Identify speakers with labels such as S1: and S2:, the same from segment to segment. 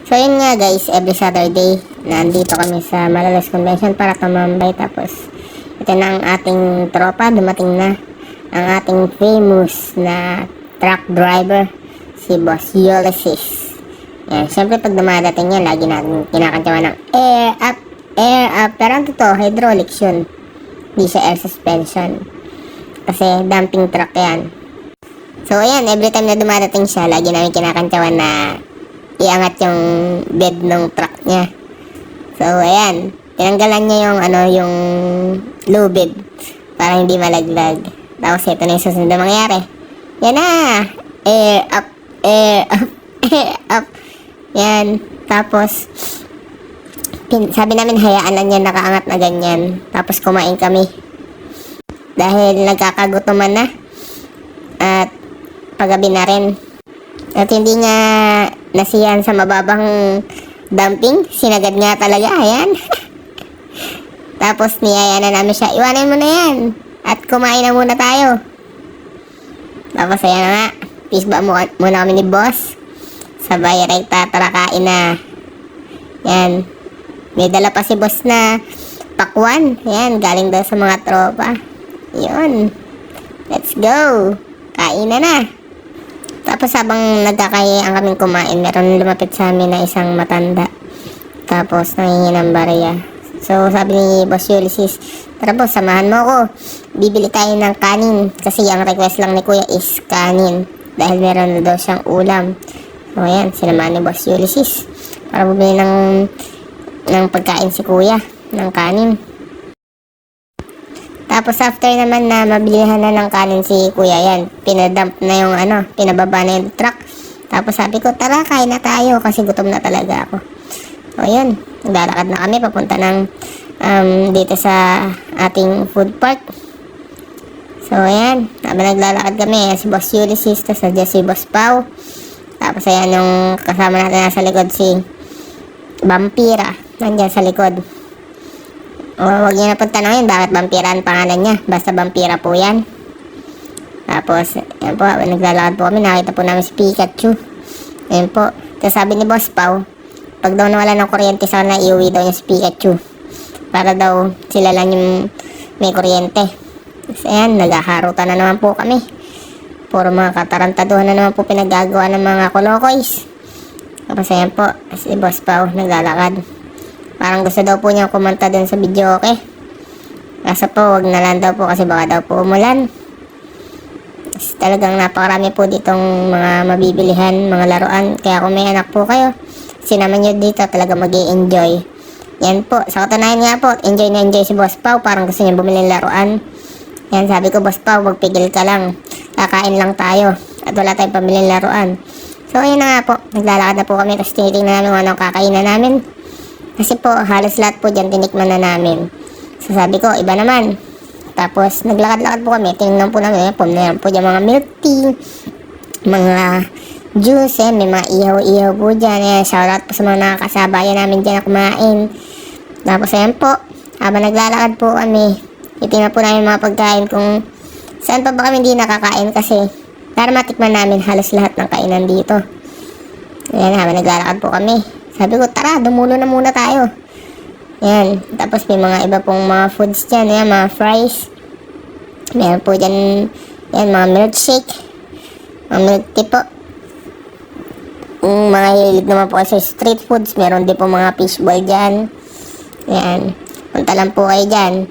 S1: So yun nga guys, every Saturday nandito kami sa Malolos Convention para tumambay. Tapos ito na ang ating tropa, dumating na ang ating famous na truck driver, si Boss Ulysses. Yan, syempre pag dumadating yan, lagi natin kinakantyawan ng air up, air up. Pero ang totoo, hydraulics yun, hindi siya air suspension kasi dumping truck yan. So ayan, every time na dumadating siya, lagi namin kinakantyawan na iangat yung bed ng truck niya. So ayan, tinanggalan niya yung yung lubid para hindi malaglag. Tapos ito na yung susunod na mangyari. Yan na, air up, air up, air up. Yan, tapos sabi namin hayaan lang yan nakaangat na ganyan. Tapos kumain kami dahil nagkakagutuman na at paggabi na rin. At hindi nga nasiyan sa mababang dumping, sinagad nga talaga, ayan. Tapos niyaya na namin siya, iwanan mo na yan at kumain na muna tayo. Tapos ayan na nga, peace ba muna kami ni boss. Sabay rekta, tara kain na. Yan, may dala pa si boss na pakwan, yan, galing daw sa mga tropa. Yun, let's go, kain na na. Tapos habang nagkakayaan kaming kumain, meron lumapit sa amin na isang matanda. Tapos nangingi ng barya. So sabi ni Boss Ulysses, tara boss, samahan mo ako. Bibili tayo ng kanin. Kasi ang request lang ni Kuya is kanin. Dahil meron na daw siyang ulam. So ayan, sinamahan ni Boss Ulysses para bumili ng pagkain si Kuya, ng kanin. Tapos after naman na mabilihan na ng kanin si Kuya, yan, pinadump na yung pinababa na yung truck. Tapos sabi ko, tara, kain na tayo kasi gutom na talaga ako. O yun, naglalakad na kami papunta ng dito sa ating food park. So ayan, habang naglalakad kami, si Boss Ulysses, tapos nandiyan si Boss Pao. Tapos ayan yung kasama natin nasa likod, si Vampira, nandiyan sa likod. Huwag niyo na pong tanongin bakit Vampira ang pangalan niya. Basta Vampira po yan. Tapos, yan po, naglalakad po kami. Nakita po namin si Pikachu. Yan po. Tapos sabi ni Boss Pao, pag daw nawala ng kuryente sa na iuwi daw niya si Pikachu. Para daw sila lang yung may kuryente. Tapos ayan, naghaharutan na naman po kami. Puro mga katarantaduhan na naman po pinagagawa ng mga kulokoys. Tapos ayan po, si Boss Pao naglalakad. Parang gusto daw po niya kumanta dun sa video, okay? Kaso po, wag na lang daw po kasi baka daw po umulan. Kasi talagang napakarami po ditong mga mabibilihan, mga laruan. Kaya kung may anak po kayo, sinama nyo dito, talaga mag-i-enjoy. Yan po, sa katunayan nga po, enjoy na enjoy si Boss Pao. Parang gusto niya bumili ng laruan. Yan, sabi ko, Boss Pao, magpigil ka lang. Kakain lang tayo. At wala tayong pamili ng laruan. So, ayun na nga po, naglalakad na po kami. Tapos tinitingnan namin kung anong kakainan namin. Kasi po, halos lahat po dyan tinikman na namin. So sabi ko, iba naman. Tapos, naglakad-lakad po kami. Tinignan po namin, meron po dyan mga milk tea, mga juice, may mga ihaw-ihaw po dyan. Shoutout po sa mga nakakasabayan namin dyan na kumain. Tapos, ayan po, habang naglalakad po kami, titingnan po namin mga pagkain kung saan pa ba kami hindi nakakain kasi para matikman namin halos lahat ng kainan dito. Ayan, habang naglalakad po kami. Sabi ko, tara, dumulo na muna tayo. Yan. Tapos may mga iba pong mga foods dyan. Yan, mga fries. Meron po dyan, yan, mga milkshake. Mga milk tea po. Mga hilig naman po sa street foods. Meron din po mga fishball dyan. Yan. Punta lang po kayo dyan.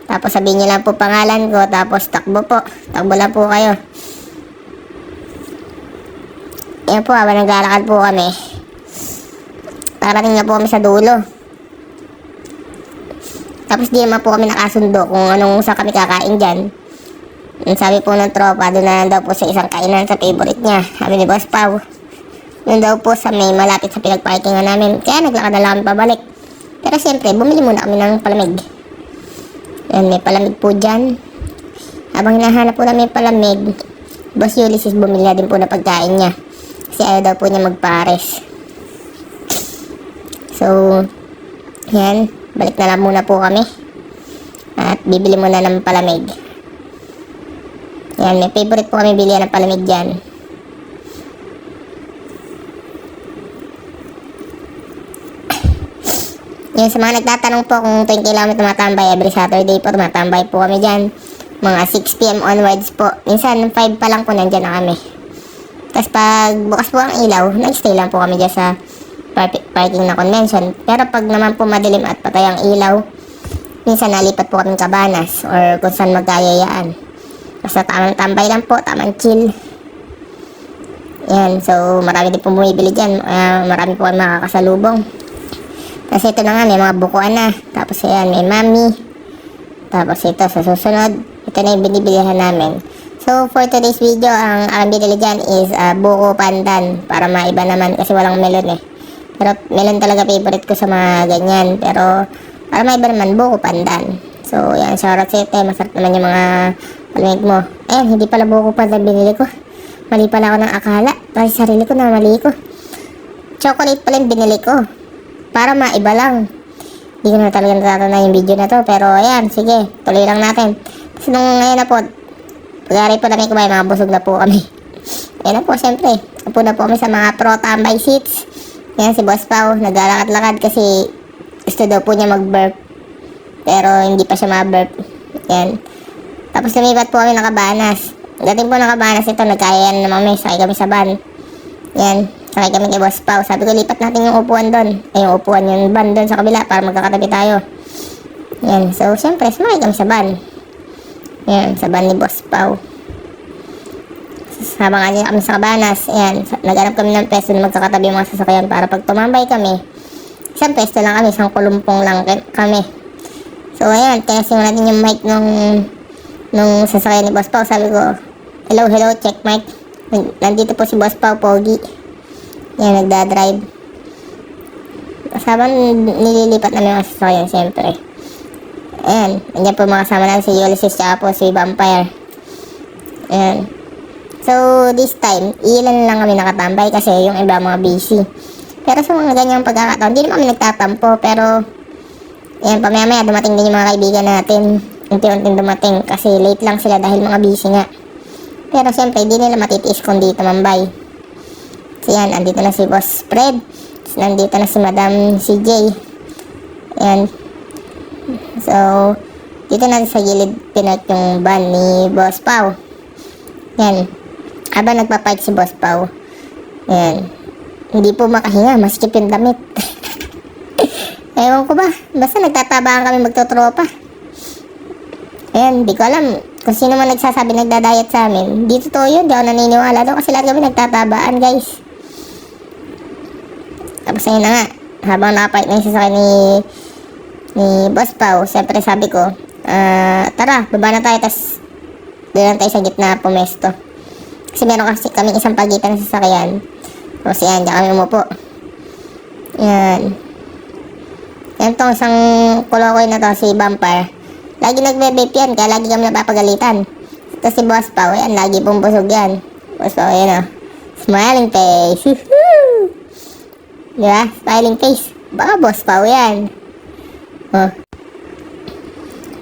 S1: Tapos sabihin nyo lang po pangalan ko. Tapos takbo po. Takbo lang po kayo. Yan po, habang naglalakad po kami. Parating na po kami sa dulo. Tapos di naman po kami nakasundo kung anong saan kami kakain dyan. Sabi po ng tropa, doon na daw po sa isang kainan sa favorite niya. Sabi ni Boss Pao. Doon daw po sa may malapit sa pinagparkingan namin. Kaya naglakad na lang kami pabalik. Pero siyempre, bumili muna kami ng palamig. Yan, may palamig po dyan. Habang hinahanap po namin palamig, Boss Ulysses bumili na din po na pagkain niya. Kasi ayaw daw po niya magpares. So, yan, balik na lang muna po kami. At bibili muna ng palamig. Yan, may favorite po kami bilihan ng palamig dyan. Yun, sa mga nagtatanong po kung tuwing kailangan kami tumatambay, every Saturday po, tumatambay po kami dyan. Mga 6 p.m. onwards po. Minsan, 5 pa lang po, nandyan na kami. Tapos pag bukas po ang ilaw, nag-stay lang po kami dyan sa parking na convention. Pero pag naman po madilim at patay ang ilaw, minsan nalipat po kami Cabanas or kung saan magkayayaan. Basta tamang tambay lang po, tamang chill. Yan, so marami din po bumibili dyan. Marami po kami makakasalubong. Tapos ito na nga, may mga bukuan na. Tapos ayan, may mami. Tapos ito, sa susunod, ito na yung binibilihan namin. So, for today's video, ang aking binili dyan is buko pandan. Para maiba naman kasi walang melon eh. Pero melon talaga favorite ko sa mga ganyan. Pero para maiba naman, buko pandan. So, yan, shoutout sa ito. Masarap naman yung mga palamig mo. Eh, hindi pala buko pandan binili ko. Mali pala ako ng akala. Kasi sarili ko na mali ko. Chocolate pala yung binili ko. Para maiba lang. Hindi ko na talaga natatanda yung video na to. Pero ayan, sige, tuloy lang natin. Kasi nung ngayon na po, pag-aari po namin kumain, mga busog na po kami. Ayan na po, syempre. Upo na po kami sa mga pro tambay seats. Ayan, si Boss Pao, naglalakad-lakad kasi gusto daw po niya mag-burp. Pero hindi pa siya ma-burp. Ayan. Tapos lumipat po kami ng Cabanas. Dating po ng Cabanas ito, nagkaya naman kami, sakay kami sa van. Ayan, sakay kami kay Boss Pao. Sabi ko, lipat natin yung upuan doon. Ay, yung upuan, yung van doon sa kabila para magkakatabi tayo. Ayan, so syempre, sumakay kami sa van. Ayan, sa van ni Boss Pao. Habang nga kami sa Cabanas, ayan, naghanap kami ng pwesto na magkakatabi yung mga sasakyan para pag tumambay kami, isang pwesto lang kami, isang kulumpong lang kami. So, ayan, testing natin yung mic nung sasakyan ni Boss Pao. Sabi ko, hello, check mic. Nandito po si Boss Pao, Pogi. Ayan, nagdadrive. Habang nililipat namin yung sasakyan, siyempre. Ayan, nandiyan po mga kasama namin si Ulysses tsaka po si Vampire. Ayan. So, this time, ilan lang kami nakatambay kasi yung iba mga busy. Pero sa mga ganyang pagkakataon, hindi naman kami nagtatampo. Pero, ayan, pamaya-maya dumating din yung mga kaibigan natin. Unti-unting dumating kasi late lang sila dahil mga busy nga. Pero siyempre, hindi nila matitiis kung di tumambay. So, ayan, andito na si Boss Fred. Nandito na si Madam CJ. Ayan. So, dito natin sa gilid pinat yung van ni Boss Pao. Yan. Habang nagpapark si Boss Pao. Yan. Hindi po makahinga, maskip yung damit. Ewan ko ba, basta nagtatabaan kami magtotropa. Ayan, di ko alam kung sino man nagsasabi nagdadayat sa amin. Di totoo yun, di ako naniniwala doon kasi lahat kami nagtatabaan, guys. Tapos ayun na nga, habang nakapark na yung sasakyan ni Boss Pao, siyempre sabi ko, tara, baba na tayo, tas doon lang tayo sa gitna pumesto. Kasi meron kasi kami isang pagitan sa sasakyan. Tapos yan, diyan kami umupo. Yan. Yan tong isang kulokoy na to, si Vampire. Lagi nagbe-vape yan, kaya lagi kami napapagalitan. Tapos si Boss Pao, yan, lagi pong busog yan. Boss Pao, yan o. Smiling face. Woohoo! Diba? Smiling face. Baka Boss Pao yan. Oh.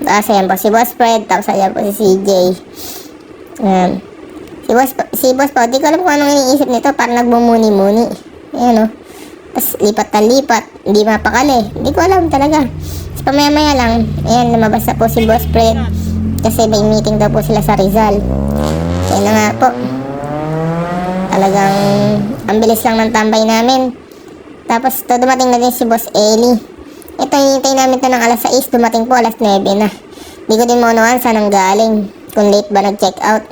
S1: Tapos ayan po si Boss Fred. Tapos ayan po si CJ. Si Boss Pao, di ko alam kung anong iniisip nito. Parang nagbumuni-muni. Ayan o. Tapos lipat na lipat. Hindi mapakali. Hindi ko alam talaga. Tapos pamaya-maya lang. Ayan, lumabas na po si Boss Fred. Kasi may meeting daw po sila sa Rizal. Ayan na nga po. Talagang ang bilis lang ng tambay namin. Tapos dumating na din si Boss Eli. Ito, hihintay namin ito ng alas 6. Dumating po alas 9 na. Hindi ko din maunawan saan ang galing. Kung late ba nag-check out.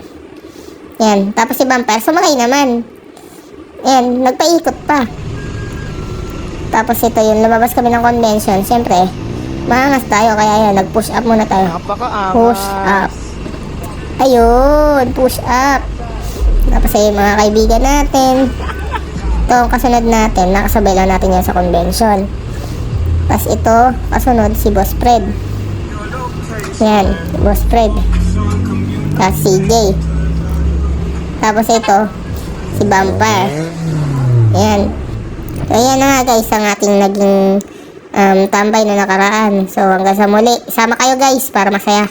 S1: Yan. Tapos si Vampire, sumakay naman. Yan. Nagpaikot pa. Tapos ito yun. Lumabas kami ng convention. Siyempre, maangas tayo. Kaya yan, nag-push up muna tayo. Push up. Ayun. Push up. Tapos ay mga kaibigan natin. Ito ang kasunod natin. Nakasabay lang natin yan sa convention. Tapos ito, kasunod si Boss Fred. Yan, Boss Fred. Tapos CJ. Tapos ito, si Vampire. Yan. So, yan na nga guys, ang ating naging tambay na nakaraan. So, hanggang sa muli. Sama kayo guys, para masaya.